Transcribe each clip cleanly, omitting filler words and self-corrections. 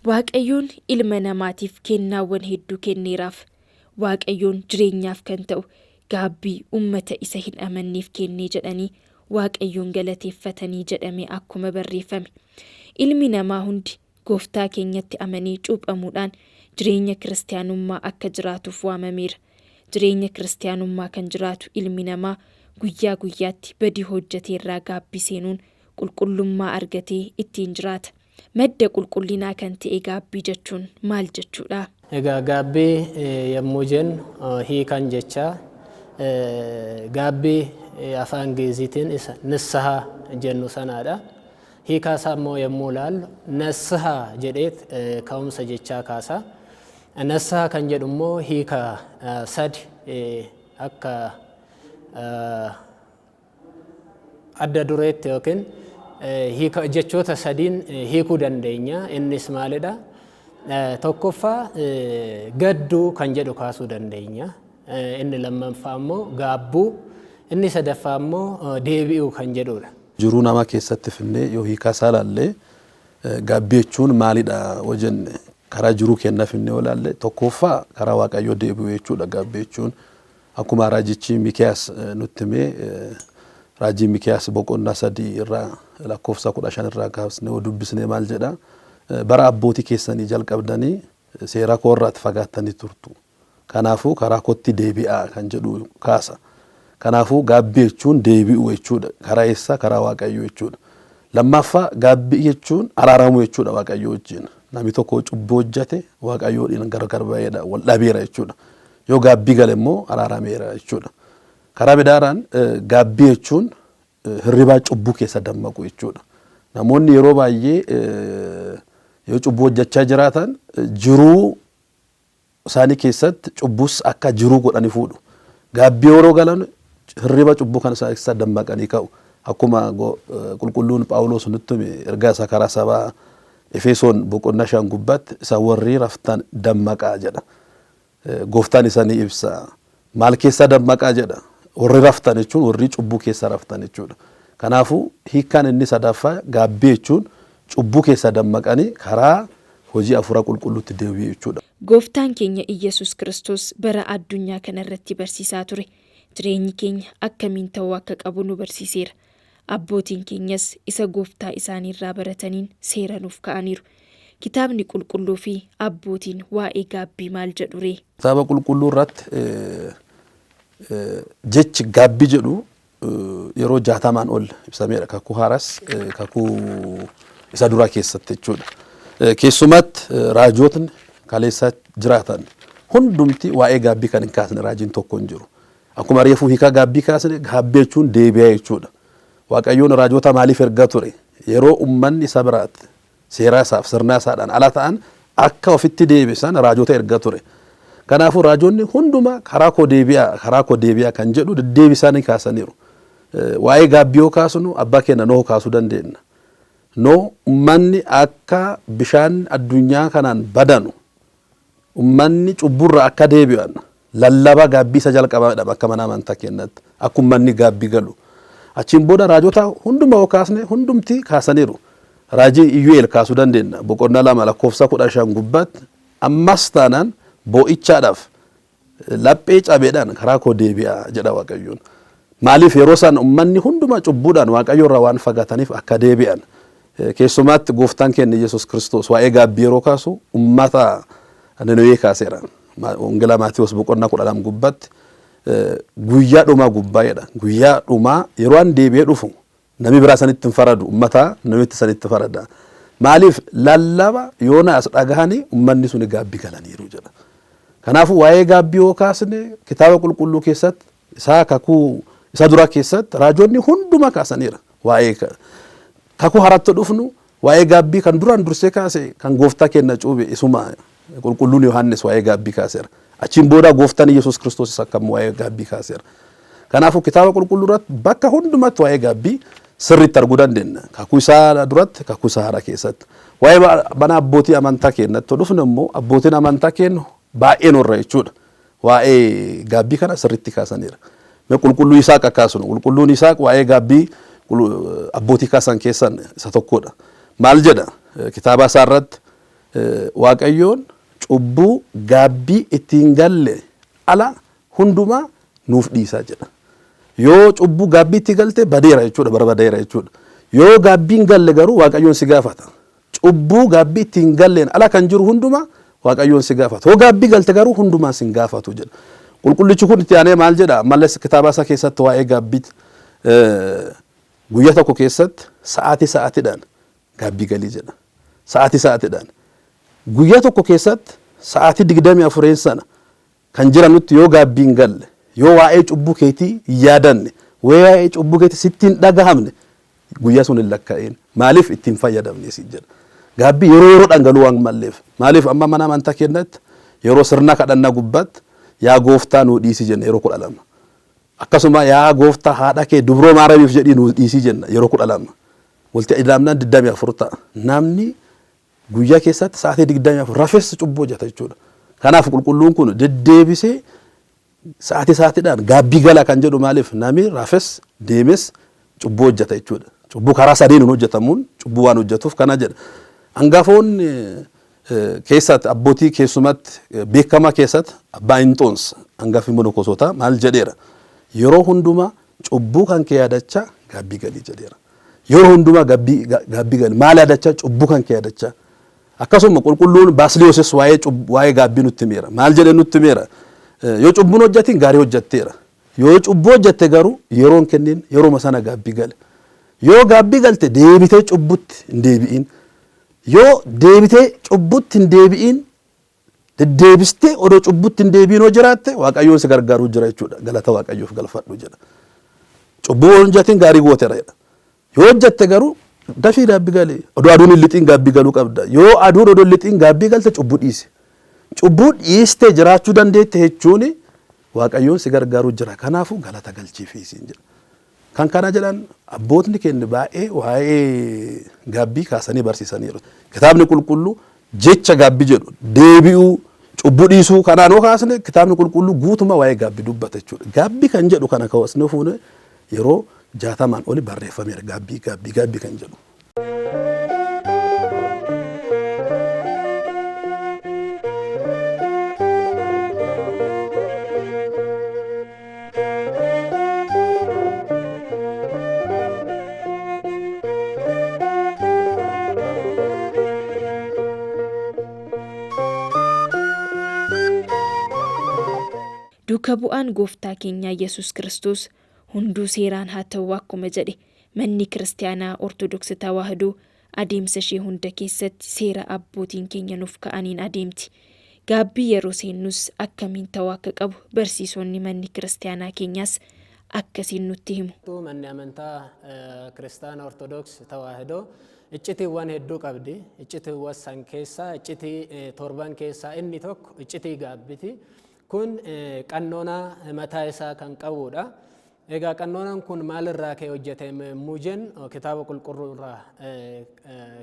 Waaqayyoon ilma namaatiif kennaawwan hedduu kenneeraaf. Waaqayyoon jireenyaaf kan ta'u gaabbii ummata isa hin amanneef kennee jedhanii Waaqayyoon galateeffatanii jedhamee akkuma barreeffame. Ilmi namaa hundi gooftaa keenyatti amanee cuuphamuudhaan jireenya kiristaanummaa akka jiraatuuf waamameera. Jireenya kiristaanummaa kan jiraatu ilmi namaa guyyaa guyyaatti badii hojjeteerraa gaabbii seenuun qulqullummaa argatee ittiin jiraata. Madda qulqullinaa kan ta'e gaabbii jechuun maal jechuudha? Egaa gaabbii yommuu jennu hiikan jecha gaabbii afaan Ingiliziitiin isa nissaha jennu sanaadha. Hiikaa isaa immoo yommuu ilaallu nassaha jedheet ka'umsa jechaa kaasa. Nassaha kan jedhu immoo hiika sadi akka adda dureetti yookiin hiika jechoota sadiin hiikuu dandeenya. Innis maalidha? Tokkoffaa gadduu kan jedhu kaasuu dandeenya. Inni lammaffaa immoo gaabbuu, inni sadaffaa immoo deebi'uu kan jedhudha. Jiruu namaa keessatti finnee yoo hiikaa isaa ilaalle gaabbii jechuun maalidha wajjin karaa jiruu kenna finnee olaalle tokkoffaa karaa Waaqayyoo deebi'uu jechuudha. Gaabbii jechuun akkuma raajichi Mikiyaas nutti himee raajii Mikiyaas boqonnaa 3 irraa lakkoofsa 15 irraa kaasnee dubbisnee maal jedha? Bara abbootii keessanii jalqabdanii seera koo irraa fagaattanii turtu. Kanaafuu karaa kootti deebi'aa kan jedhu kaasa. Kanaafuu gaabbii jechuun deebi'uu jechuudha. Karaa eessa? Karaa Waaqayyoo jechuudha. Lammaffaa gaabbii jechuun araaramuu jechuudha Waaqayyoo wajjin. Namni tokko cubbuu hojjete Waaqayyoodhaan gargar ba'eedha, wal dhabeera jechuudha. Yoo gaabbii gale immoo araarameera jechuudha. Karaa biraadhaan gaabbii jechuun hirribaa cubbuu keessa dammaqu jechuudha. Namoonni yeroo baay'ee yoo cubbuu hojjechaa jiraatan jiruu isaanii keessatti cubbuus akka jiruu godhanii fuudhu. Gaabbii yeroo galan hirriba cubbuu kan isaa keessa dammaqanii ka'u. Akkuma qulqulluun Phaawulos nutti hime ergaa isaa karaa sabaa Efesoon boqonnaa 5 gubbaatti isa warri raftan dammaqaa jedha. Gooftaan isaanii ibsa. Maal keessa dammaqaa jedha? Warri raftan jechuun warri cubbuu keessa raftan jechuudha. Kanaafuu hiikaan inni sadaffaa gaabbii jechuun cubbuu keessa dammaqanii karaa hojii afuura qulqulluutti deebi'uu jechuudha. Gooftaan keenya Iyyasuus Kiristoos bara addunyaa kanarratti barsiisaa ture. Jireenyi keenya akkamiin ta'uu akka qabu nu barsiiseera. Abbootiin keenyas isa gooftaa isaaniirraa barataniin seera nuuf ka'aniiru. Kitaabni qulqulluu fi abbootiin waa'ee gaabbii maal jedhu ree? Kitaaba qulqulluu irratti jechi gaabbii jedhu yeroo 60 ol ibsameera. Kakuu haaras kakuu isa duraa keessatti jechuudha. Keessumatti raajotni kaleessa jiraatan hundumti waa'ee gaabbii kan hin kaasne raajiin tokko hin jiru. Akkuma reefuu hiikaa gaabbii kaasne gaabbii jechuun deebi'aa jechuudha. Waaqayyoon raajota maaliif erga ture? Yeroo ummanni isa biraatti seeraa isaaf sirna isaadhaan ala ta'an akka ofitti deebisan raajota erga ture. Kanaafuu raajonni hunduma karaa koo deebi'aa kan jedhu deddeebisanii kaasaniiru. Waa'ee gaabbii yoo kaasnu abbaa keenya Nohoo kaasuu dandeenya. Nohoo ummanni akka bishaan addunyaa kanaan badanu ummanni cubburra akka deebi'an lallaba gaabbii isa jalqabaadha akka mana amantaa keenyatti akka ummanni gaabbii galu. Achiin booda raajota hunduma yoo kaasne hundumti kaasaniiru. Raajii Iyyeel kaasuu dandeenya. Boqonnaa 2 lakkoofsa 15 gubbaatti ammas taanaan boo'ichaadhaaf laphee cabeedhaan karaa koo deebi'aa jedha Waaqayyoon. Maaliif yeroo san ummanni hunduma cubbuudhaan Waaqayyo irraa waan fagaataniif akka deebi'an. Keessumaatti gooftaan keenya Iyyasuus Kiristoos waa'ee gaabbii yeroo kaasu ummata Nenowee kaaseera. Wangeelaa Maatewos boqonnaa 12 gubbatti guyyaa dhumaa gubbaa'edha. Guyyaa dhumaa yeroo an deebi'ee dhufu namni biraa sanitti hin faradu ummata namitti sanitti farada. Maaliif lallaba yoona as dhagahanii ummanni sun gaabbii galaniiru jedha. Kanaafuu waa'ee gaabbii yoo kaasne kitaaba qulqulluu keessatti isaa kakuu isa dura keessatti raajoonni hunduma kaasaniira. Waa'ee kakuu haratti dhufnu waa'ee gaabbii kan duraan dursee kaase kan gooftaa kenna cuube isuma qulqulluun Yohaannis waa'ee gaabbii kaaseera. Achiin booda gooftaan Yesuus Kiristoos akkam waa'ee gaabbii kaaseera. Kanaafuu kitaaba qulqulluu irratti bakka hundumatti waa'ee gaabbii sirriitti arguu dandeenya. Kakuu isaa duratti kakuu isaa haaraa keessatti. Waa'ee mana abbootii amantaa kennatti dhufnu immoo abbootiin amantaa kennu baay'een warra jechuudha. Waa'ee gaabbii kana sirriitti kaasaniira. Mee qulqulluu Isaaq akkaasuma qulqulluun Isaaq waa'ee gaabbii abbootii kaasan keessan isa tokkodha. Maal jedha kitaaba isaa irratti Waaqayyoon cubbuu gaabbii ittiin galle ala hundumaa nuuf dhiisaa jedha. Yoo cubbuu gaabbii itti galte badeera jechuudha, barbadeera jechuudha. Yoo gaabbiin galle garuu Waaqayyoon si gaafata. Cubbuu gaabbii ittiin galleen ala kan jiru hundumaa Waaqayyoon si gaafata. Yoo gaabbii galte garuu hundumaa si gaafatu jedha. Qulqullichi kun itti aanee maal jedha? Mallas kitaaba isaa keessatti waa'ee gaabbiitti guyyaa tokko keessatti sa'aatiidhaan gaabbii galii jedha. Sa'aatiidhaan. Guyyaa tokko keessatti sa'aatii 24 sana kan jiranutti yoo gaabbiin galle, yoo waa'ee cubbuu keetii yaadanne, waa'ee cubbuu keetii sitti hin dhagahamne guyyaa sun hin lakkaa'in. Maaliif ittiin fayyadamne si jedha. Gaabbii yeroo dhangaluu waan malleef. Maaliif amma mana amantaa kennatti yeroo sirna kadhannaa gubbaatti yaa gooftaa nuu dhiisi jenna yeroo 12. Akkasuma yaa gooftaa haadha kee dubroo maaramiif jedhii nuu dhiisi jenna yeroo 12. Walti ida'amnaan 24 ta'a. Namni guyyaa keessatti sa'aatii 24 rafes cubbuu hojjeta jechuudha. Kanaaf qulqulluun kun deddeebisee sa'aatiidhaan gaabbii gala kan jedhu maaliif namni rafes deemes cubbuu hojjeta jechuudha. Cubbuu karaa sadiin hin hojjetamuun cubbuu waan hojjetuuf kana jedha. Hangafoonni keessatti abbootii keessumatti beekamaa keessatti abbaa Inxoons hangafi monokosootaa maal jedheera. Yeroo hundumaa cubbuu kan kee yaadachaa gaabbii galii jedheera. Yeroo hundumaa gaabbii galii maal yaadachaa cubbuu kan kee yaadachaa. Akkasuma qulqulluun Baasiliyoos waa'ee gaabbii nutti himeera. Maal jedhee nutti himeera? Yoo cubbuun hojjetiin gaarii hojjetteera. Yoo cubbuu hojjette garuu yeroon kennin yeroo sana gaabbii gale. Yoo gaabbii galte deebitee cubbutti hin deebi'in. Yoo deebitee cubbutti hin deebi'in deddeebistee odoo cubbutti hin deebi'in yoo jiraatte Waaqayyoon si gargaaruu jira jechuudha. Galata Waaqayyoof galfadhu jedha. Cubbuu hojjetiin gaarii gooteera jedha. Yoo hojjette garuu dafii gaabbii galee odoo aduun hin lixiin gaabbii galuu qabda. Yoo aduun odoo hin lixiin gaabbii galte cubbuu dhiise. Cubbuu dhiistee jiraachuu dandeette jechuun Waaqayyoon si gargaaruu jira. Kanaafuu galata galchiifiisiin jedha. Kan kana jedhan abbootni keenya baay'ee waa'ee gaabbii kaasanii barsiisaniiru. Kitaabni qulqulluu jecha gaabbii jedhu deebi'uu cubbuu dhiisuu kanaan yoo kaasne kitaabni qulqulluu guutuma waa'ee gaabbii dubbata jechuudha. Gaabbii kan jedhu kana kaasne fuune yeroo 60 oli barreeffameera gaabbii kan jedhu. Duuka bu'aan gooftaa keenyaa Yesuus Kiristoos hunduu seeraan haa ta'u akkuma jedhe manni kiristaanaa Ortodoksii Tawaahidoo adeemsa ishee hunda keessatti seera abbootiin keenya nuuf ka'aniin adeemti. Gaabbii yeroo seennus akkamiin ta'uu akka qabu barsiisonni manni kiristaanaa keenyaas akkasiin nutti himu. Manni amantaa kiristaanaa Ortodoksii Tawaahidoo iccitiiwwan hedduu qabdi. Iccitiiwwan san keessaa iccitii torban keessaa inni tokko iccitii gaabbiiti. Kun qannoona mataa isaa kan qabudha. Egaa qannoonaan kun maalirraa ka'ee hojjetame muujeen kitaaba qulqulluu irraa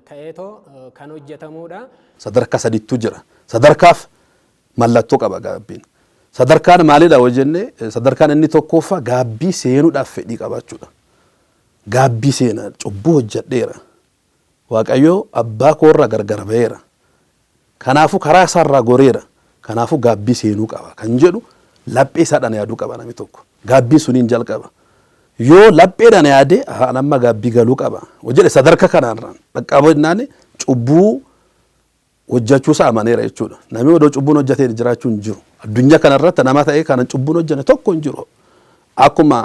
ka'eetoo kan hojjetamudha. Sadarkaa sadiitu jira. Sadarkaaf mallattoo qaba gaabbiin. Sadarkaan maalidha yoo jenne sadarkaan inni tokkoffaa gaabbii seenuudhaaf fedhii qabaachuudha. Gaabbii seenaa cubbuu hojjedheera. Waaqayyoo abbaa koorraa gargar ba'eera. Kanaafuu karaa isaarraa goreera. Kanaafuu gaabbii seenuu qaba kan jedhu laphee isaadhaan yaaduu qaba namni tokko. Gaabbii suniin jalqaba. Yoo lapheedhaan yaade amma gaabbii galuu qaba. Hojjedhe sadarkaa kanarraan dhaqqabannaan cubbuu hojjechuu isaa amaneera jechuudha. Namni odoo cubbuun hojjetee jiraachuu hin jiru. Addunyaa kanarratti nama ta'ee kana cubbuun hojjenne tokko hin jiru. Akkuma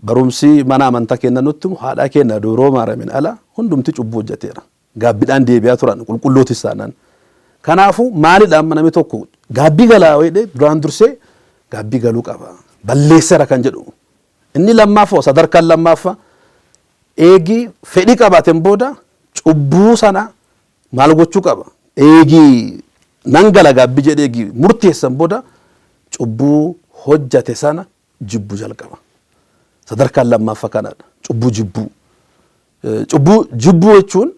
barumsi mana amantaa kennan nutti haadha kenna duroo maaramin ala hundumti cubbuu hojjeteera. Gaabbiidhaan deebi'aa turan qulqullooti isaanaan. Kanaafuu maalidhaan namni tokko gaabbii galaa wayidhe duraan dursee gaabbii galuu qaba. Balleesseera kan jedhu. Inni lammaffaa sadarkaan lammaffaa eegi fedhii qabaateen booda cubbuu sana maal gochuu qaba. Eegi nan gala gaabbii jedhee eegi murteessan booda cubbuu hojjate sana jibbuu jalqaba. Sadarkaan lammaffaa kanadha. Cubbuu jibbuu. Cubbuu jibbuu jechuun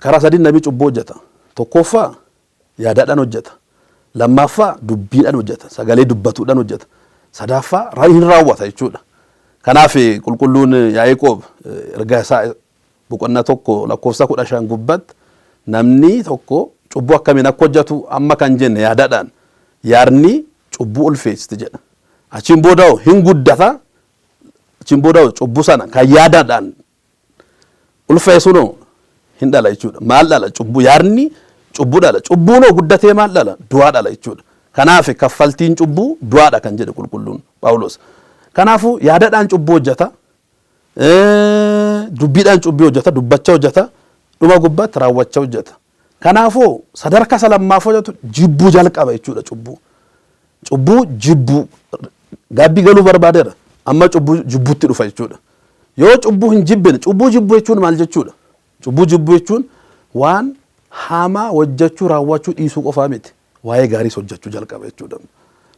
karaa sadii namni cubbuu hojjeta. Tokkoffaa yaadaadhaan hojjeta. Lammaffaa dubbiidhaan hojjeta. Sagalee dubbatuudhaan hojjeta. Sadaffaa hin raawwata jechuudha. Kanaaf qulqulluun Yaaqoob ergaa isaa boqonnaa tokko lakkoofsa 15 gubbatti namni tokko cubbuu akkamiin akka hojjetu amma kan jenne yaadaadhaan yaadni cubbuu ulfeessiti jedha. Achiin booda hin guddata. Achiin booda cubbuu sana kan yaadaadhaan ulfeessuun hin dhala jechuudha. Maal dhala? Cubbuu yaadni cubbuu dhala. Cubbuun guddatee maal dhala? Du'aa dhala jechuudha. Kanaaf kaffaltiin cubbuu du'aadha kan jedhe qulqulluun Phaawulos. Kanaafuu yaadaadhaan cubbuu hojjeta. Dubbiidhaan cubbuu hojjeta. Dubbachaa hojjeta. Dhuma gubbaatti raawwachaa hojjeta. Kanaafuu sadarkaa isa lammaaf hojjetu jibbuu jalqaba jechuudha cubbuu. Cubbuu jibbuu gaabbii galuu barbaadeera. Amma cubbuu jibbuutti dhufa jechuudha. Yoo cubbuu hin jibbine cubbuu jibbuu jechuun maal jechuudha? Cubbuu jibbuu jechuun waan hamaa hojjechuu raawwachuu dhiisuu qofaa miti. Waa'ee gaariis hojjechuu jalqaba jechuudha.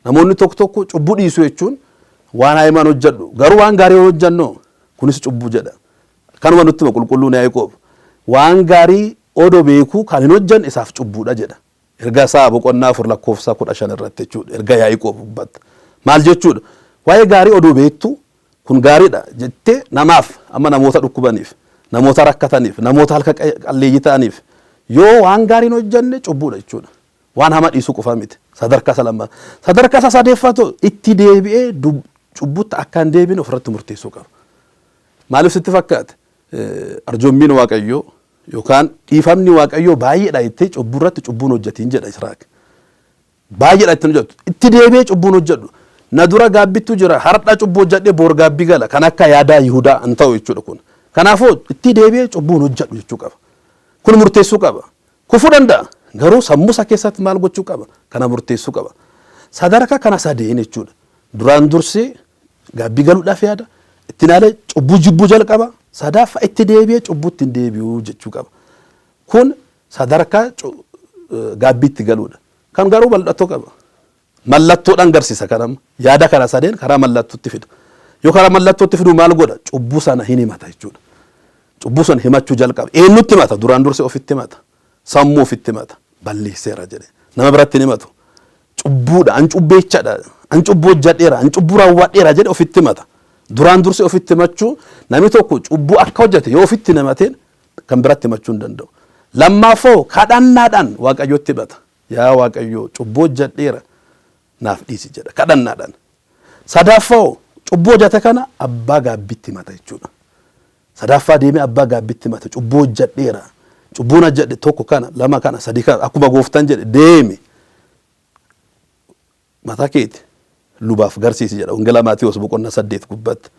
Namoonni tokko tokko cubbuu dhiisuu jechuun waan haamaan hojjedhu garuu waan gaarii hojjennu kunis cubbuu jedha. Kanuma nutti hima qulqulluun Yaaqoob. Waan gaarii odoo beekuu kan hin hojjenne isaaf cubbuudha jedha. Ergaa isaa boqonnaa 4 lakkoofsa 15 irratti jechuudha. Ergaa Yaaqoob gubbatti. Maal jechuudha? Waa'ee gaarii odoo beektu kun gaariidha jettee namaaf amma namoota dhukkubaniif, namoota rakkataniif, namoota halka qalleeyyii ta'aniif yoo waan gaariin hojjenne cubbuudha jechuudha. Waan hama dhiisuu qofa miti. Sadarkaa isa lammaa. Sadarkaa isa sadeeffatu itti deebi'ee cubbuutti akka hin deebine ofirratti murteessuu qaba. Maaliif sitti fakkaate? Arjoommiin Waaqayyoo yookaan dhiifamni Waaqayyoo baay'eedha jettee cubburratti cubbuun hojjetiin jedha Israa'el. Baay'eedha ittiin hojjetu. Itti deebi'ee cubbuun hojjedhu. Na dura gaabbittu jira. Har'a cubbuu hojjedhee boor gaabbii gala. Kan akka yaadaa Yihudaa hin ta'u jechuudha kun. Kanaafuu itti deebi'ee cubbuun hojjedhu jechuu qaba. Kun murteessuu qaba. Kufuu danda'a. Garuu sammuu isaa keessatti maal gochuu qaba? Kana murteessuu qaba. Sadarkaa kana sadeen jechuudha. Duraan dursee gaabbii galuudhaaf yaada. Itti naalee cubbuu jibbuu jalqaba. Sadaffaa itti deebi'ee cubbuutti hin deebi'uu jechuu qaba. Kun sadarkaa gaabbiitti galuudha. Kan garuu bal'attoo qaba. Mallattoodhaan agarsiisa kanama. Yaada kana sadeen karaa mallattootti fida. Yoo karaa mallattootti fidu maal godha? Cubbuu sana hin himata jechuudha. Cubbuu sana himachuu jalqaba. Eenyutti himata? Duraan dursee ofitti himata. Sammuu ofitti himata. Balleesseera jedhee. Nama biratti hin himatu. Cubbuudha. An cubbeechadha. An cubbuu hojjedheera. An cubbuu raawwadheera jedhee ofitti himata. Duraan dursee ofitti himachuu namni tokko cubbuu akka hojjete yoo ofitti himateen kan biratti himachuu hin danda'u. Lammaffoo kadhannaadhaan Waaqayyootti himata. Yaa Waaqayyoo cubbuu hojjedheera naaf dhiisi jedha kadhannaadhaan. Sadaffoo cubbuu hojjete kana abbaa gaabbiitti himata jechuudha. Sadaffaa deemee abbaa gaabbiitti himata. Cubbuu hojjedheera. Cubbuun hojjedhe tokko kana lama kana sadii kana akkuma gooftaan jedhe deemi mataa keeti lubaaf garsiisi jedha. Wangeela Maatiyoos boqonnaa 8 gubbatti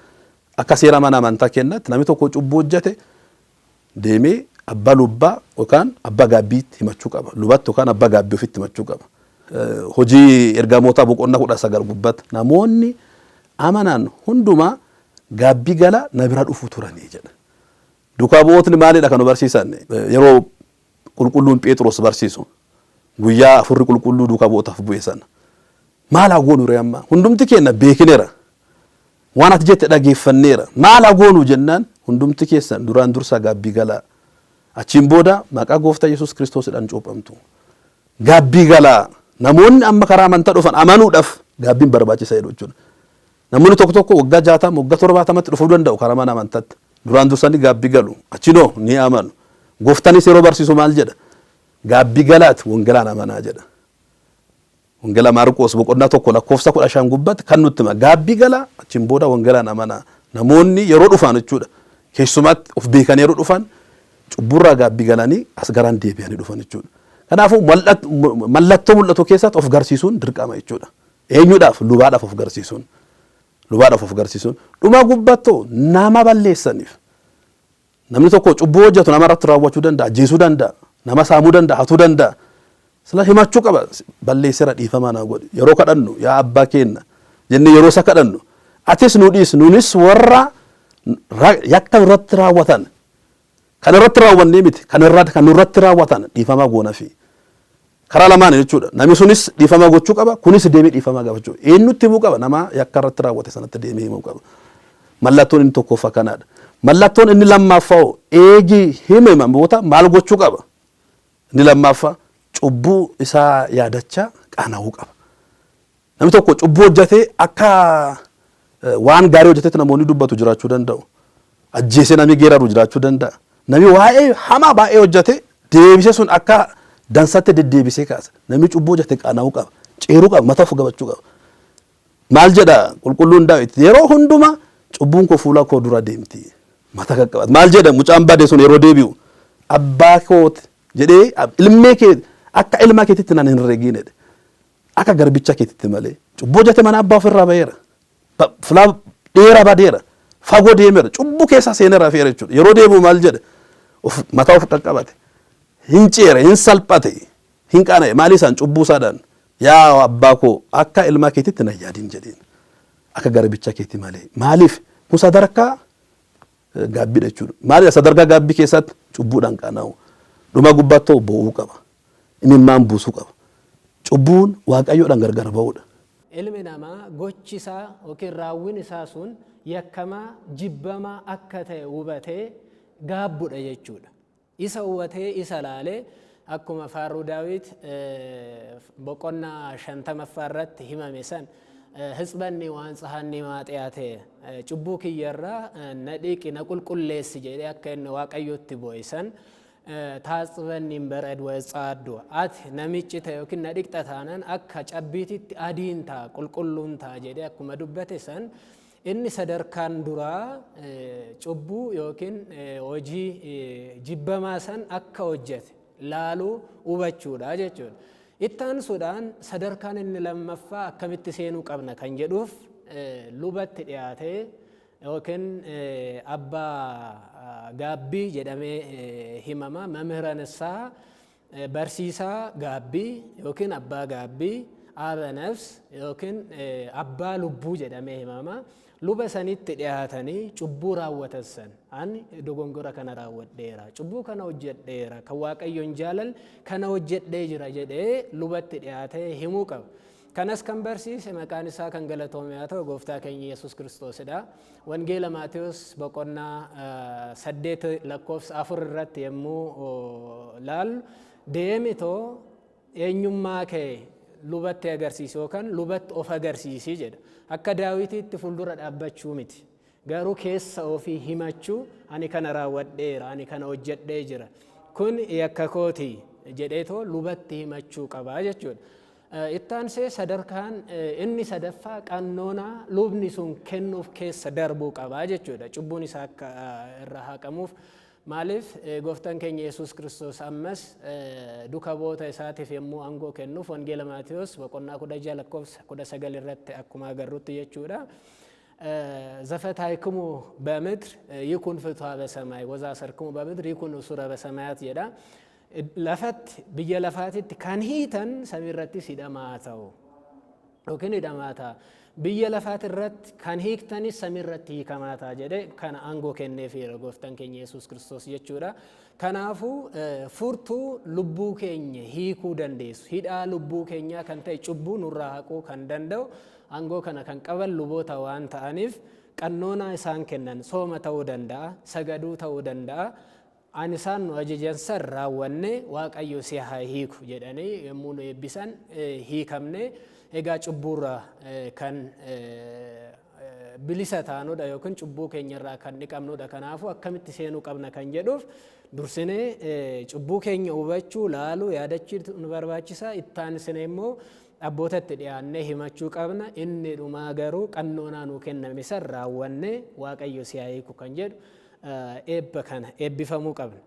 akka seera mana amantaa kennatti namni tokko cubbuu hojjete deemee abbaa lubbaa yookaan abbaa gaabbiitti himachuu qaba. Lubatti yookaan abbaa gaabbii ofitti himachuu qaba. Hojii ergamootaa boqonnaa 19 gubbatti namoonni amanan hundumaa gaabbii gala na bira dhufu turanii jedha. Duukaa bu'ootni maalidha kan barsiisan? Yeroo qulqulluun Phexros barsiisu guyyaa afurri qulqulluu duukaa bu'ootaaf bu'e sana. Maal haa goonu ree amma? Hundumti keenya beekineera. Waan ati jette dhageeffanneera. Maal haa goonu jennaan hundumti keessan duraan dursaa gaabbii galaa. Achiin booda maqaa gooftaa Yesuus Kiristoosidhaan cuuphamtu. Gaabbii galaa. Namoonni amma karaa amantaa dhufan amanuudhaaf gaabbiin barbaachisaa jechuudha. Namoonni tokko tokko waggaa 60 waggaa 70tti dhufuu danda'u karaa mana amantaatti. Duraan dursanii gaabbii galu. Achinoo ni amanu. Gooftaanis yeroo barsiisu maal jedha? Gaabbii galaati wangeelaan amanaa jedha. Wangeela Maarqos boqonnaa 1 lakkoofsa 15 gubbatti kan nutti hima. Gaabbii galaa achiin booda wangeelaan amanaa. Namoonni yeroo dhufan jechuudha. Keessumatti of beekan yeroo dhufan cubburraa gaabbii galanii as garaan deebi'anii dhufan jechuudha. Kanaafuu mallattoo mul'atu keessatti of garsiisuun dirqama jechuudha. Eenyuudhaaf? Lubaadhaaf of garsiisuun. Lubaadhaaf of garsiisuun. Dhuma gubbattoo nama balleessaniif. Namni tokko cubbuu hojjetu nama irratti raawwachuu danda'a, ajjeesuu danda'a, nama saamuu danda'a, hatuu danda'a. Sila himachuu qaba. Balleesseera dhiifamaa naa godhi. Yeroo kadhannu yaa abbaa keenna jennee yeroo isa kadhannu atis nu dhiisi nunis warra yakka irratti raawwatan kan irratti raawwannee miti kan irratti raawwatan dhiifamaa goona fi karaa lamaan jechuudha. Namni sunis dhiifamaa gochuu qaba, kunis deemee dhiifamaa gaafachuu. Eenyutti himuu qaba? Nama yakka irratti raawwate sanatti deemee himuu qaba. Mallattoon inni tokkoffaa kanaadha. Mallattoon inni lammaffaa eegii himamoota maal gochuu qaba? Inni lammaffaa cubbuu isaa yaadachaa qaana'uu qaba. Namni tokko cubbuu hojjetee akka waan gaarii hojjetetti namoonni dubbatu jiraachuu danda'u. Ajjeesee namni geeraru jiraachuu danda'a. Namni waa'ee hamaa baay'ee hojjete deebisee sun akka dansatti deddeebisee kaasa. Namni cubbuu hojjete qaana'uu qaba, ceeruu qaba, mataa of gabachuu qaba. Maal jedha qulqulluun Daawit? Yeroo hundumaa cubbuun koo fuula koo dura deemti. Mataa qaqqabata. Maal jedha mucaan badee sun yeroo deebi'u? Abbaa kooti jedhee ilmee kee akka ilmaa keetitti nan hin herreginedha. Akka garbicha keetitti malee. Cubbuu hojjete mana abbaa ofirraa baheera. Fulaa dheeraa badeera. Fagoo deemeera. Cubbuu keessa seeneera feera jechuudha. Yeroo deebi'u maal jedha? Mataa of qaqqabate. Hin ceere, hin salphate, hin qaana'e. Maali isaan cubbuu isaadhaan? Yaa abbaa koo akka ilmaa keetitti na yaadin jedheen. Akka garbicha keetti malee. Maaliif? Kun sadarkaa gaabbiidha jechuudha. Maali sadarkaa gaabbii keessatti cubbuudhaan qaana'u. Dhuma gubbattoo bo'uu qaba. Imimmaan buusuu qaba. Cubbuun waaqayyoodhaan gargar ba'uudha. Ilmi namaa gochi isaa yookiin raawwiin isaa sun yakkamaa jibbamaa akka ta'e hubatee gaabbuudha jechuudha. Isa hubatee isa laalee akkuma faaruu Daawit boqonnaa 50 irratti himame san hizbanni waan tsahanni maaxiyaate cubbuu kiyyarraa na dhiqi na qulqulleessi jedhee akka inni waaqayyotti boo'isan taasifamni bareed waa'ee ati namichi ta'e yookiin na dhiqxa taanaan akka cabbiititti adiin ta'a qulqulluun ta'a jedhee akkuma dubbate san inni sadarkaan duraa cubbuu yookiin hojii jibbamaa san akka hojjete laaluu hubachuudha jechuudha. Ittaan sudaan sadarkaan inni lammaffaa akkamitti seenuu qabna kan jedhuuf lubatti dhiyaatee yookiin abbaa gaabbii jedhamee himama. Mamiiraan isaa barsiisaa gaabbii yookiin abbaa gaabbii aaba nafs yookiin abbaa lubbuu jedhamee himama. Luba sanitti dhiyaatanii cubbuu raawwatan san ani dogongora kana raawwadheera, cubbuu kana hojjedheera, kan waaqayyoon jaalal kana hojjedhee jira jedhee lubatti dhiyaatee himuu qaba. Kanas kan barsiise maqaan isaa kan galatoome haa ta'u gooftaa keenya Yesuus Kiristoosidha. Wangeela Maatiyos boqonnaa 8 lakkoofsa 4 irratti yommuu laallu deemitoo eenyummaa kee lubatti agarsiisi yookaan lubatti of agarsiisi jedha. Akka Daawititti fuuldura dhaabbachuu miti. Garuu keessa ofii himachuu ani kana raawwadheera, ani kana hojjedhee jira. Kun yakka kooti jedheetoo lubatti himachuu qabaa jechuudha. Ittaansee sadarkaan inni sadaffaa qannoonaa lubni sun kennuuf keessa darbuu qabaa jechuudha. Cubbuun isaa akka irraa haqamuuf maaliif gooftaan keenya Yesuus Kiristoos ammas duuka bu'oota isaatiif yommuu aangoo kennuuf wangeela Maatiyos boqonnaa 16 lakkoofsa 19 irratti akkuma agarrutti jechuudha. ዘፈታይክሙ በምድር ይኩን ፍትሐ በሰማይ ወዘአሰርክሙ በምድር ይኩን ሱረ በሰማያት jedha. Lafat biyya lafaatitti kan hiitan samiirratti hidhamaata'u yookiin hidhamaata. Biyya lafaatirratti kan hiiktanis samiirratti hiikamaata jedhe kana aangoo kenneefiira gooftaan keenya Yesuus Kiristoos jechuudha. Kanaafuu furtuu lubbuu keenya hiikuu dandeessu. Hidhaa lubbuu keenyaa kan ta'e cubbuu nurraa haquu kan danda'u aangoo kana kan qaban luboota waan ta'aniif qannoonaa isaan kennan sooma ta'uu danda'a, sagaduu ta'uu danda'a. Ani isaan nu ajajan san raawwanne waaqayyo si haa hiiku jedhanii yommuu nu eebbisan hiikamne egaa cubbuurraa kan bilisa taanudha yookiin cubbuu keenyarraa kan dhiqamnudha. Kanaafuu akkamitti seenuu qabna kan jedhuuf dursinee cubbuu keenya hubachuu laaluu yaadachuu nu barbaachisa. Ittaansine immoo abbootatti dhiyaannee himachuu qabna. Inni dhumaa garuu qannoonaa nuu kenname san raawwanne waaqayyo si haa hiiku kan jedhu eebba kana eebbifamuu qabna.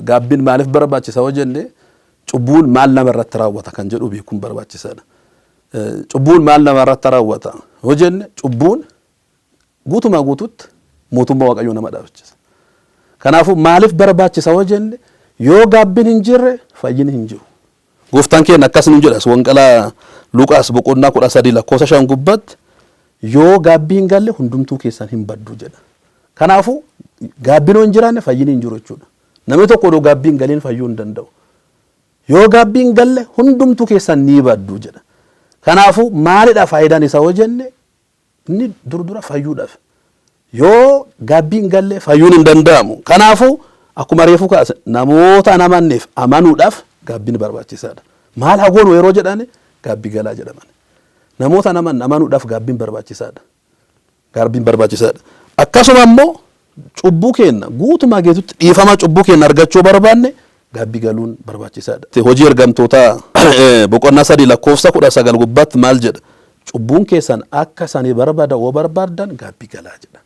Gaabbiin maaliif barbaachisa yoo jenne cubbuun maal namarratti raawwata kan jedhu beekuun barbaachisaadha. Cubbuun maal namarratti raawwata yoo jenne cubbuun guutumaa guututti mootummaa Waaqayyoo nama dhaabachisa. Kanaafuu maaliif barbaachisa yoo jenne yoo gaabbiin hin jirre fayyinni hin jiru. Gooftaan keenya akkas nu jedhas wanqala Luqaas boqonnaa 13 lakkoofsa 5 gubbatti yoo gaabbiin galle hundumtuu keessan hin baddu jedha. Kanaafuu gaabbiin hin jiraanne fayyinni hin jiru jechuudha. Namni tokko yoo gaabbiin galeen fayyuu hin danda'u. Yoo gaabbiin galle hundumtuu keessan ni baddu jedha. Kanaafuu maalidha faayidaan isaa yoo jenne inni dura fayyuudhaaf. Yoo gaabbiin galle fayyuun hin danda'amu. Kanaafuu akkuma reefu kaase namoota namanneef amanuudhaaf gaabbiin barbaachisaadha. Maal haa goonu yeroo jedhani gaabbii galaa jedhaman. Namoota naman amanuudhaaf gaabbiin barbaachisaadha. Gaabbiin barbaachisaadha. Akkasuma immoo cubbuu keenya guutumaa geetutti dhiifama cubbuu keenya argachuu barbaanne gaabbii galuun barbaachisaadha. Hojii ergamtootaa boqonnaa 3 lakkoofsa 19 gubbaatti maal jedha? Cubbuun keessan akka isanii barbaada'uu barbaadan gaabbii galaa jedha.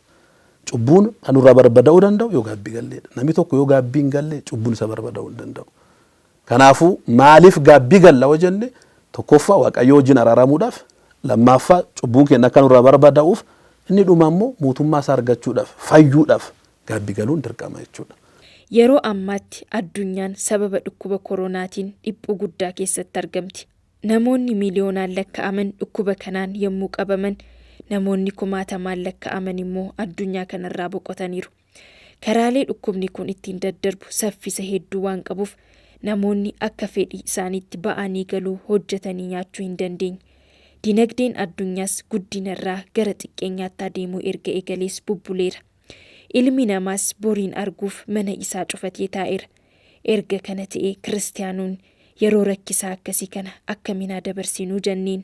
Cubbuun kan irraa barbaada'uu danda'u yoo gaabbii galleedha. Namni tokko yoo gaabbii hin galle cubbuun isa barbaada'uu hin danda'u. Kanaafuu maaliif gaabbii galla yoo jenne tokkoffaa Waaqayyo wajjin araaramuudhaaf, lammaffaa cubbuun keenya akka irraa barbaada'uuf, inni dhuma immoo mootummaa isaa argachuudhaaf, fayyuudhaaf gaabbii galuun dirqama jechuudha. Yeroo ammaatti addunyaan sababa dhukkuba koronaatiin dhiphuu guddaa keessatti argamti. Namoonni miiliyoonaan lakkaa'aman dhukkuba kanaan yommuu qabaman, namoonni kumaatamaan lakkaa'aman immoo addunyaa kanarraa boqotaniiru. Karaalee dhukkubni kun ittiin daddarbu saffisa hedduu waan qabuuf namoonni akka fedhii isaaniitti ba'anii galuu hojjetanii nyaachuu hin dandeenye. Dinagdeen addunyaas guddinarraa gara xiqqeenyaatti adeemuu erga eegalees bubbuleera. Ilmi namaas boriin arguuf mana isaa cufatee taa'eera. Erga kana ta'e kiristaanoon yeroo rakkisaa akkasii kana akkamiin dabarsinuu jenneen.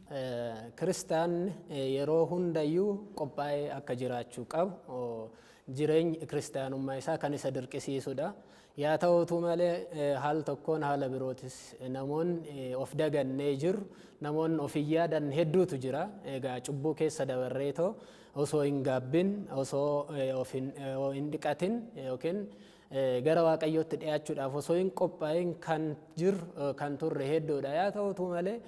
Kiristaanni yeroo hundayyuu qophaa'ee akka jiraachuu qabu jireenya kiristaanummaa isaa kan isa dirqisiisudha. Yaa ta'utu malee haal tokkoon haala birootis namoonni of dagannee jiru, namoonni of hin yaadan hedduutu jira. Egaa cubbuu keessa dabarreetoo osoo hin gaabbin, osoo of hin dhiqatin yookiin gara Waaqayyootti dhiyaachuudhaaf osoo hin qophaa'in kan jiru kan turre hedduudha. Yaa ta'utu malee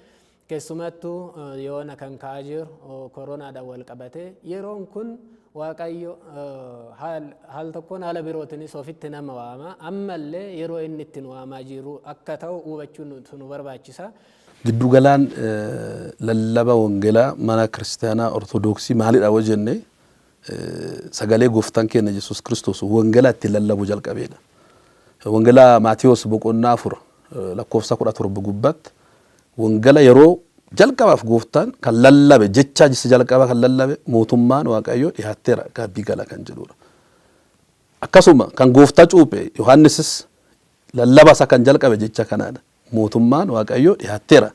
keessumattuu yoona kan ka'aa jiru koronaadhaan wal qabatee yeroon kun Waaqayyo haal tokkoon haala birootinis ofitti nama waama. Ammallee yeroo inni ittiin waamaa jiru akka ta'u hubachuun nu barbaachisa. Giddugalaan lallaba wangeelaa mana kiristaanaa ortodoksii maalidha yoo jenne sagalee gooftaan keenya Yesuus Kiristoos wangeelaa ittiin lallabu jalqabeedha. Wangeelaa Maatiyos boqonnaa 4 lakkoofsa 17 gubbaatti wangeela yeroo jalqabaaf gooftaan kan lallabe jechaa jisse jalqaba kan lallabe mootummaan Waaqayyoo dhiyaateera gaabbii gala kan jedhudha. Akkasuma kan gooftaa cuuphe Yohaannisis lallaba isa kan jalqabe jecha kanaadha. Mootummaan Waaqayyoo dhiyaateera.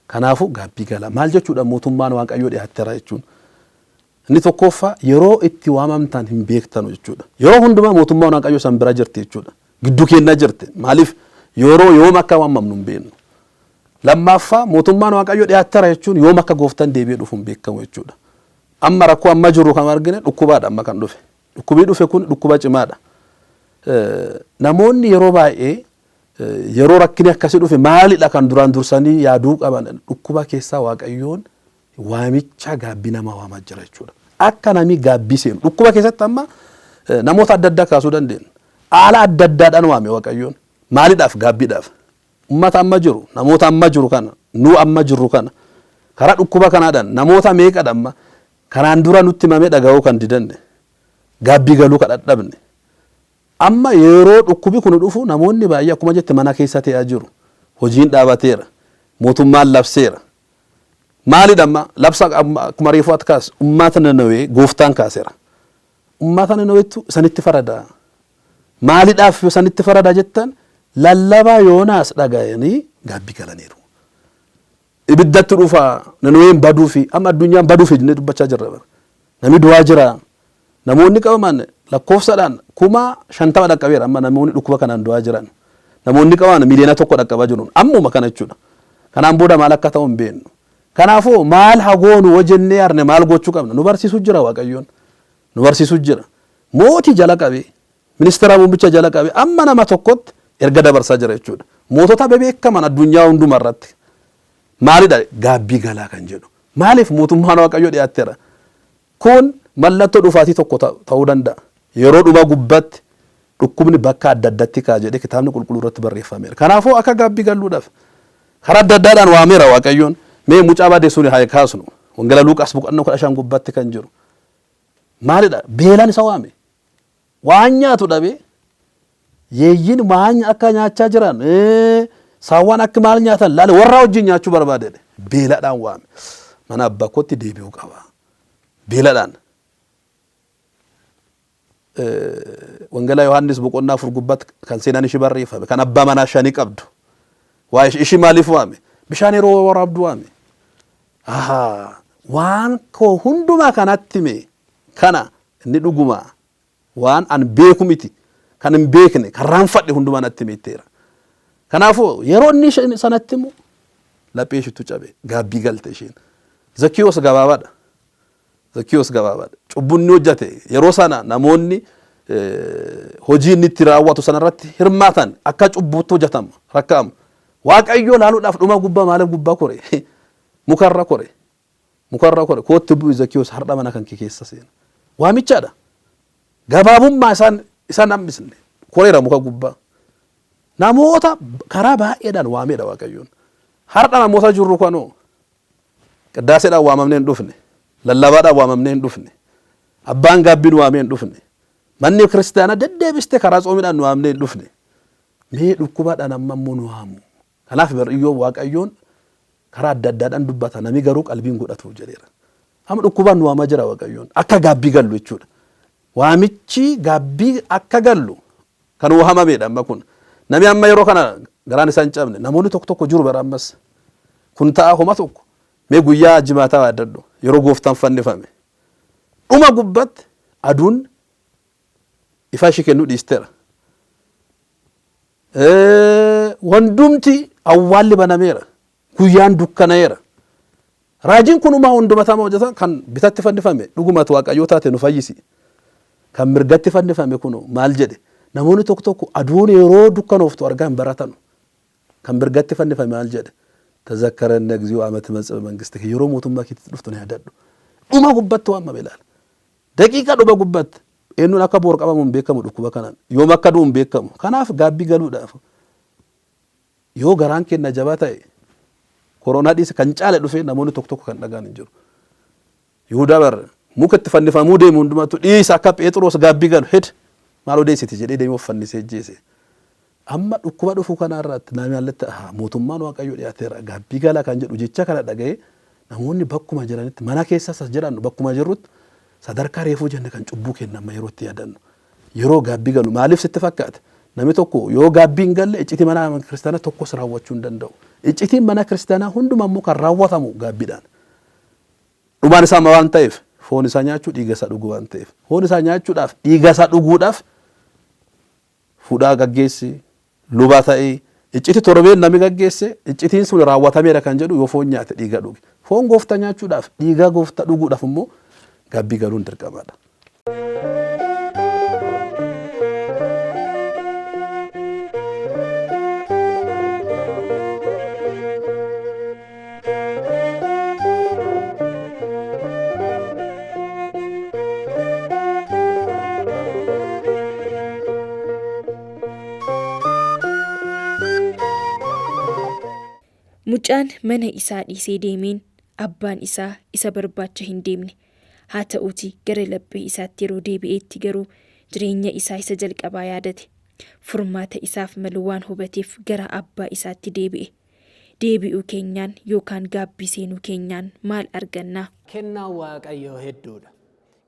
Kanaafuu gaabbii gala. Maal jechuudha mootummaan Waaqayyoo dhiyaateera jechuun? Inni tokkoffaa yeroo itti waamamtan hin beektanu jechuudha. Yeroo hundumaa mootummaan Waaqayyoo san bira jirti jechuudha. Gidduu keenya jirti. Maaliif yeroo yoom akka waamamnu hin beeknu. Lammaffaa mootummaan Waaqayyoo dhiyaateera jechuun yoom akka gooftaan deebi'ee dhufu hin beekamu jechuudha. Amma rakkoo amma jiru kan argine dhukkubaadha amma kan dhufe. Dhukkubii dhufe kun dhukkuba cimaadha. Namoonni yeroo baay'ee yeroo rakkinni akkasii dhufe maalidha kan duraan dursanii yaaduu qaban dhukkuba keessaa Waaqayyoon waamicha gaabbii nama waamaa jira jechuudha. Akka namni gaabbii seenu dhukkuba keessatti amma namoota adda addaa kaasuu dandeenya. Haala adda addaadhaan waame Waaqayyoon maalidhaaf gaabbiidhaaf. Ummata amma jiru namoota amma jiru kana nu amma jiru kana karaa dhukkuba kanaadhaan namoota meeqadha amma kanaan dura nutti himamee dhaga'uu kan didanne gaabbii galuu kan dadhabne. Amma yeroo dhukkubi kun dhufu namoonni baay'ee akkuma jette mana keessa ta'aa jiru. Hojiin dhaabateera. Mootummaan labseera. Maalidha amma labsa akkuma reefuutti kaas ummata Nanawee gooftaan kaaseera. Ummata Nanaweetu sanitti farada. Maalidhaaf sanitti farada jettan lallabaa Yoonaas dhaga'anii gaabbii galaniiru. ibiddatti dhufaa nanuween baduu fi amma addunyaan baduu fi jennee dubbachaa jirra bara. Namni du'aa jira. Namoonni qabaman lakkoofsadhaan 50 dhaqqabeera amma namoonni dhukkuba kanaan du'aa jiran. Namoonni qabaman miliyoona 1 dhaqqabaa jiru. Ammuma kana jechuudha. Kanaan booda maal akka ta'u hin beeknu. Kanaafuu maal hagoonu wajjennee arne maal gochuu qabna? Nu barsiisuu jira Waaqayyoon. Nu barsiisuu jira. Mootii jala qabee, ministeera muummicha jala qabee amma nama tokkotti erga dabarsaa jira jechuudha. Mootota bebeekaman addunyaa hundumaa irratti maalidha gaabbii galaa kan jedhu. Maaliif mootummaan Waaqayyoo dhiyaatteera? Kun mallattoo dhufaatii tokko ta'uu danda'a. Yeroo dhuma gubbatti dhukkubni bakka adda addaatti ka'a jedhee kitaabni qulqulluu irratti barreeffameera. Kanaafuu akka gaabbii galuudhaaf karaa adda addaadhaan waameera Waaqayyoon. Mee mucaa baadheessuun haa kaasnu. Wangeela Luuqaas boqonnaa 15 gubbatti kan jiru. Maalidha? Beelaan isa waame. Waan nyaatu dhabee yeeyyiin waan akka nyaachaa jiran saawwan akka maal nyaatan laale warra wajjin nyaachuu barbaadedha. Beelaadhaan waame. Mana abbaa kootti deebi'uu qaba. Beelaadhaan. Wangeela Yohaannis boqonnaa 4 gubbatti kan seenaan ishii barreeffame kan abbaa manaa 5 qabdu. Waa ishii maaliif waame? Bishaan yeroo waraabdu waame. Waan koo hundumaa kanatti mee kana inni dhuguma waan an beeku miti kan hin beekne kan raanfadhe hundumaa natti meetteera. Kanaafuu yeroo inni sanatti immoo laphee ishiitu cabe gaabbii galte isheen. Zakkiyoos gabaabaadha. Zakkiyoos gabaabaadha. Cubbunni hojjate yeroo sana namoonni hojii inni itti raawwatu sanarratti hirmaatan akka cubbuutti hojjetamu rakkaamu. Waaqayyoo laaluudhaaf dhuma gubbaa maaliif gubbaa kore? Mukarra kore. Mukarra kore. Kootti bu'u Zakkiyoos har'a mana kan kee keessa seena. Waamichaadha. Gabaabummaa isaan hambisne. Koreera muka gubbaa. Namoota karaa baay'eedhaan waameedha Waaqayyoon. Har'a namoota jirru kanoo qiddaaseedhaan waamamnee hin dhufne. Lallabaadhaan waamamnee hin dhufne. Abbaan gaabbiin waamee hin dhufne. Manni kiristaanaa deddeebiste karaa tsoomiidhaan nu waamnee hin dhufne. Mee dhukkubaadhaan amma immoo nu waamu. Kanaaf bariyyoo Waaqayyoon karaa adda addaadhaan dubbata namni garuu qalbiin godhatu jedheera. Amma dhukkubaan nu waamaa jira Waaqayyoon akka gaabbii gallu jechuudha. Waamichi gaabbii akka gallu kan waamameedha amma kun. Namni amma yeroo kana garaan isaan cabne namoonni tokko jiru bara ammas kun ta'a homa tokko mee guyyaa jimaataa waaddadhu yeroo gooftaan fannifame. Dhuma gubbatti aduun ifa ishee kennu dhiisteera. Wandumti awwaalli banameera. Guyyaan dukkaneera. Raajiin kun uumaa hundumataa hojjeta kan bitatti fannifame dhugumatu Waaqayyoo taate nu fayyisi. Kan mirgatti fannifame kun maal jedhe? Namoonni tokko aduun yeroo dukkanooftu argaa hin baratanu. Kan mirgatti fannifame maal jedhe? Tazakkaranna እግዚኦ ዓመተ መጽእ መንግሥትህ yeroo mootummaa keetti dhuftu na yaadadhu. Dhuma gubbatti waamame ilaala. Daqiiqa dhuma gubbatti eenyuun akka boor qabamu hin beekamu dhukkuba kanaan. Yoom akka du'u hin beekamu. Kanaaf gaabbii galuudhaaf yoo garaan kenna jabaa ta'e koronaa dhiise kan caale dhufee namoonni tokko kan dhagaan hin jiru. Yihudaa bar muka itti fannifamuu deemu hundumaatu dhiisa akka Phexros gaabbii galu hed maal odeessiti jedhee deemee of fannisee jeese. Amma dhukkuba dhufuu kanarratti namni allatti mootummaan Waaqayyoo dhiyaateera gaabbii galaa kan jedhu jecha kana dhaga'ee namoonni bakkuma jiranitti mana keessas jedhan bakkuma jirrutti sadarkaa reefuu jenne kan cubbuu kenna amma yeroo itti yaadannu. Yeroo gaabbii galu maaliif sitti fakkaate? Namni tokko yoo gaabbii hin galle iccitii mana kiristaanaa tokkos raawwachuu hin danda'u. Iccitiin mana kiristaanaa hundumaa immoo kan raawwatamu gaabbiidhaan. Dhumaan isaa waan ta'eef foon isaa nyaachuu dhiiga isaa dhuguu waan ta'eef foon isaa nyaachuudhaaf dhiiga isaa dhuguudhaaf fuudhaa gaggeessi luba ta'ee iccitii torbeen namni gaggeesse iccitiin sun raawwatameera kan jedhu yoo foon nyaate dhiiga dhuge. Foon gooftaa nyaachuudhaaf dhiiga gooftaa dhuguudhaaf immoo gaabbii galuun dirqamaadha. Mucaan mana isaa dhiisee deemeen abbaan isaa isa barbaacha hin deemne. Haa ta'uuti gara laphee isaatti yeroo deebi'eetti garuu jireenya isaa isa jalqabaa yaadate. Furmaata isaaf malu waan hubateef gara abbaa isaatti deebi'e. Deebi'uu keenyaan yookaan gaabbii seenuu keenyaan maal arganna? Kennaa Waaqayyoo hedduudha.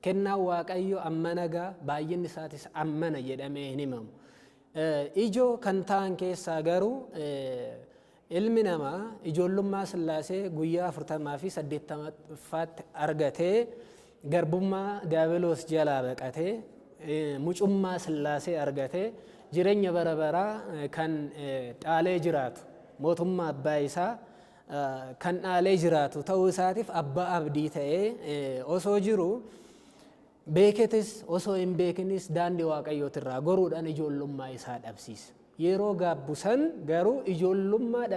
Kennaa Waaqayyoo amma nagaa baay'inni isaatis ammana jedhamee hin himamu. Ijoo kan ta'an keessaa garuu ilmi namaa ijoollummaa Sillaasee guyyaa 40 fi 80ffaatti argatee garbummaa Diyaabiloos jalaa baqatee mucummaa Sillaasee argatee jireenya bara baraa kan dhaalee jiraatu mootummaa abbaa isaa kan dhaalee jiraatu ta'uu isaatiif abbaa abdii ta'ee osoo jiru beeketis osoo hin beekinis daandii waaqayyootirraa goruudhaan ijoollummaa isaa dhabsiisa. Yeroo gaabbusan garuu ijoollummaa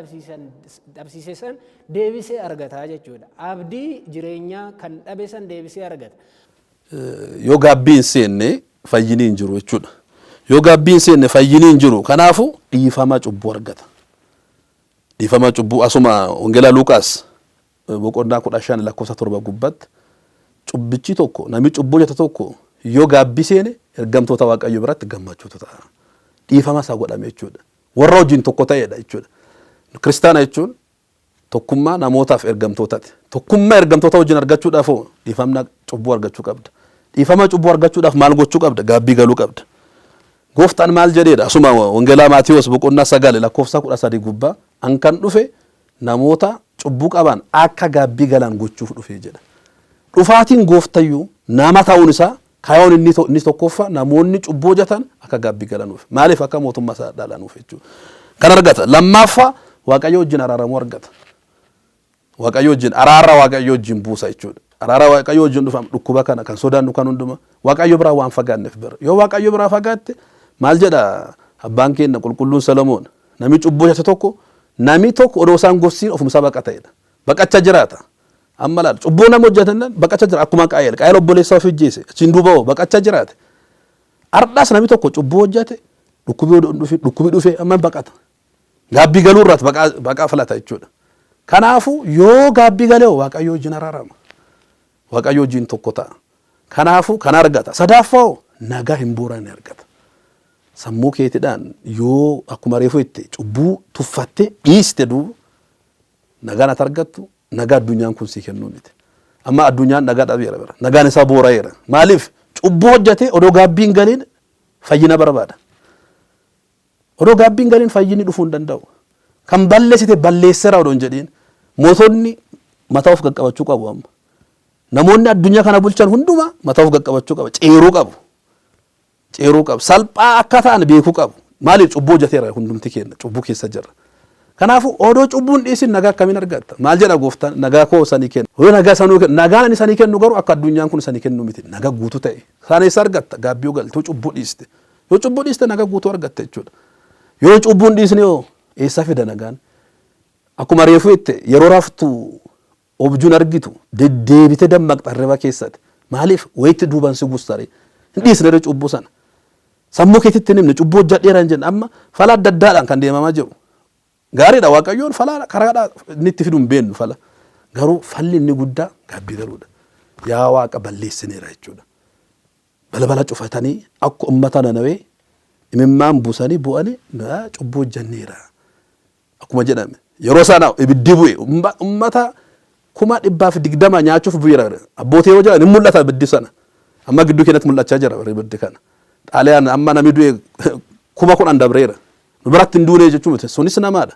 dhabsiise san deebisee argata jechuudha. Abdii jireenyaa kan dhabe san deebisee argata. Yoo gaabbii hin seenne fayyinii hin jiru jechuudha. Yoo gaabbii hin seenne fayyinii hin jiru. Kanaafuu dhiifama cubbuu argata. Dhiifama cubbuu asuma Wangeelaa Luuqaas boqonnaa 15 lakkoofsa 7 gubbatti cubbichi tokko namni cubbuu hojjete tokko yoo gaabbii seene ergamtoota Waaqayyoo biratti gammachuutu ta'a. Dhiifama isaa godhame jechuudha. Warra wajjin tokko ta'edha jechuudha. Kiristaana jechuun tokkummaa namootaaf ergamtootaati. Tokkummaa ergamtoota wajjin argachuudhaaf dhiifama cubbuu argachuu qabda. Dhiifama cubbuu argachuudhaaf maal gochuu qabda? Gaabbii galuu qabda. Gooftaan maal jedheedha? Asuma Wangeelaa Maatiyoos boqonnaa 9 lakkoofsa 13 gubbaa an kan dhufe namoota cubbuu qaban akka gaabbii galan gochuuf dhufe jedha. Dhufaatiin gooftayyuu nama ta'uun isaa kayoon inni tokkoffaa namoonni cubbuu hojjetan akka gaabbii galanuuf. Maaliif akka mootummaa isaa dhaalanuuf jechuudha. Kan argata. Lammaffaa Waaqayyo wajjin araaramuu argata. Waaqayyo wajjin araara Waaqayyo wajjin buusa jechuudha. Araara Waaqayyo wajjin dhufam dhukkuba kana kan sodaannu kan hunduma Waaqayyo biraa waan fagaanneef bira. Yoo Waaqayyo biraa fagaatte maal jedha abbaan keenya qulqulluun Salomoon nami cubbuu hojjete tokko nami tokko odoo isaan gorsiin ofumsaa baqata'edha. Baqacha jiraata. Amma laal cubbuu nama hojjetan baqacha jira akkuma Qaayeel obboleessaa of ijjeese achiin duuba baqacha jiraate. Ardhaas nami tokko cubbuu hojjete dhukkubi dhufe amma baqata. Gaabbii galuu irratti baqaa filata jechuudha. Kanaafuu yoo gaabbii galee Waaqayyo wajjin araarama. Waaqayyo wajjin tokko ta'a. Kanaafuu kan argata. Sadaffaa nagaa hin boorane argata. Sammuu keetiidhaan yoo akkuma reefu itti cubbuu tuffatte dhiiste duuba nagaan ati argattu nagaa addunyaan kun si kennuu miti. Amma addunyaan nagaa dhabeera bira. Nagaan isaa boora'eera. Maaliif? Cubbuu hojjete odoo gaabbiin galiin fayyina barbaada. Odoo gaabbiin galiin fayyinni dhufuu hin danda'u. Kan balleessite balleesseera odoo hin jedhiin mootonni mataa of qaqqabachuu qabu amma. Namoonni addunyaa kana bulchan hundumaa mataa of qaqqabachuu qaba. Ceeruu qabu. Ceeruu qabu. Salphaa akka ta'an beekuu qabu. Maaliif cubbuu hojjeteera hundumti keenya cubbuu keessa jirra. Kanaafuu odoo cubbuun dhiisin nagaa akkamiin argatta? Maal jedha gooftaan? Nagaa koo sanii kennu. Yoo nagaa sanuu kennu nagaan ani sanii kennu garuu akka addunyaan kun sanii kennu miti. Nagaa guutuu ta'e. Sana isa argatta gaabbii galtuu cubbuu dhiiste. Yoo cubbuu dhiiste nagaa guutuu argatta jechuudha. Yoo cubbuun dhiisne yoo eessa fida nagaan? Akkuma reefu itti yeroo raftu objuun argitu deddeebite dammaqxa hirriba keessatti. Maaliif? Wayitti duuban si gustare. Hin dhiisne cubbuu sana. Sammuu keetitti nimne cubbuu hojjedheera hin jenne amma fala adda addaadhaan kan deemamaa jiru. Gaariidha Waaqayyoon fala karaadhaa inni itti fiduun beennu fala. Garuu falli inni guddaa gaabbii galuudha. Yaa Waaqa balleessineera jechuudha. Balbala cufatanii akka uummata Nanawee imimmaan buusanii bu'anii cubbuu hojjenneera. Akkuma jedhame yeroo sana ibiddi bu'e uummata 120 nyaachuuf bu'eera. Abbootii yoo jedhan hin mul'ata ibiddi sana. Amma gidduu keenyatti mul'achaa jira ibiddi kana. Xaaliyaan amma namni du'e 10,000 dabreera. Biratti hin duune jechuun sunis namaadha.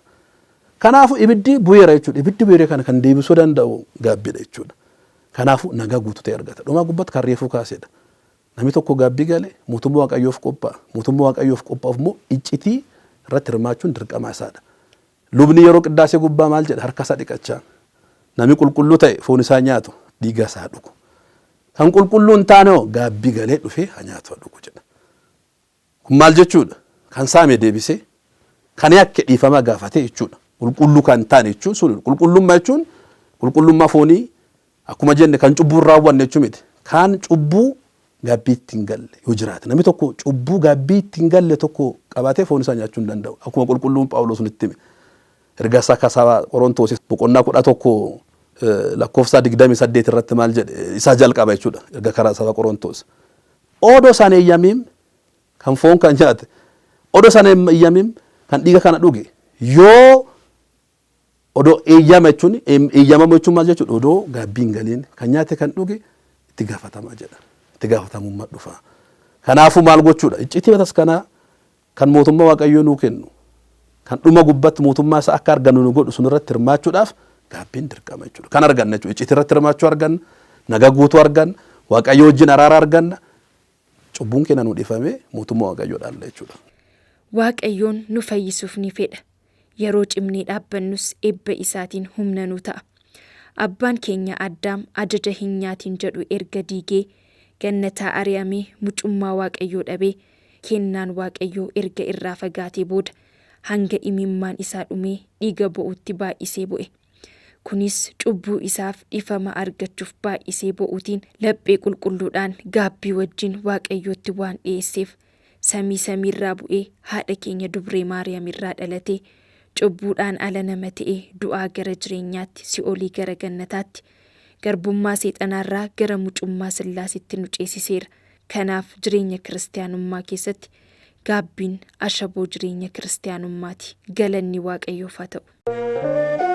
Kanaafuu ibiddi bu'eera jechuudha. Ibiddi bu'eera kana kan deebisuu danda'u gaabbiidha jechuudha. Kanaafuu nagaa guutuu ta'e argata. Dhumaa gubbatti kan reefuu kaasedha. Namni tokko gaabbii galee mootummaa Waaqayyoof qophaa'a. Mootummaa Waaqayyoof qophaa'uuf immoo iccitii irratti hirmaachuun dirqama isaadha. Lubni yeroo qiddaasee gubbaa maal jedha? Harka isaa dhiqachaa. Namni qulqulluu ta'e foon isaa nyaatu dhiiga isaa dhugu. Kan qulqulluu hin taane gaabbii galee dhufee haa nyaatu dhugu jedha. Kun maal jechuudha? Kan saame deebisee kan akka dhiifama gaafate jechuudha. Qulqulluu kan taane jechuun sun qulqullummaa jechuun qulqullummaa foonii akkuma jenne kan cubbuu hin raawwanne jechuun miti. Kan cubbuu gaabbii ittiin galle yoo jiraate namni tokko cubbuu gaabbii ittiin galle tokko qabaatee foon isaa nyaachuu hin danda'u. Akkuma qulqulluun Phaawulos nutti hime. Ergaa isaa kasaa Qorontoos boqonnaa 11 lakkoofsa 28 irratti maal jedhe isaa jalqaba jechuudha. Ergaa karaa saba Qorontoos. Odoo isaan eeyyamiin kan foon kan nyaate odoo isaan eeyyamiin kan dhiiga kana dhuge yoo odoo eeyyama jechuun eeyyamamu jechuun maal jechuudha? Odoo gaabbiin galiin kan nyaate kan dhuge itti gaafatamaa jedha. Itti gaafatamummaa dhufa. Kanaafuu maal gochuudha? Iccitii batas kanaa kan mootummaa Waaqayyoo nuu kennu kan dhuma gubbaatti mootummaa isaa akka argannu nu godhu sun irratti hirmaachuudhaaf gaabbiin dirqama jechuudha. Kan arganna jechuudha. Icciitii irratti hirmaachuu arganna, nagaa guutuu arganna, Waaqayyo wajjin araara arganna. Cubbuun keenya nu dhifame mootummaa Waaqayyoo dhaalla jechuudha. Waaqayyoon nu fayyisuuf ni fedha. Yeroo cimnee dhaabbannus eebba isaatiin humna nu ta'a. Abbaan keenya Addaam ajaja hin nyaatin jedhu erga diigee gannataa ari'amee mucummaa Waaqayyoo dhabee kennaan Waaqayyoo erga irraa fagaatee booda hanga imimmaan isaa dhumee dhiiga bo'utti baay'isee bu'e. Kunis cubbuu isaaf dhifama argachuuf baay'isee bo'uutiin laphee qulqulluudhaan gaabbii wajjin Waaqayyootti waan dhiyeesseef samiirraa bu'ee haadha keenya dubree Maariyaam irraa dhalatee cubbuudhaan ala nama ta'ee du'aa gara jireenyaatti si'oolii gara gannataatti garbummaa seexanaarraa gara mucummaa Sillaasitti nu ceesiseera. Kanaaf jireenya kiristaanummaa keessatti gaabbiin ashaboo jireenya kiristaanummaati. Galanni Waaqayyoof haa ta'u.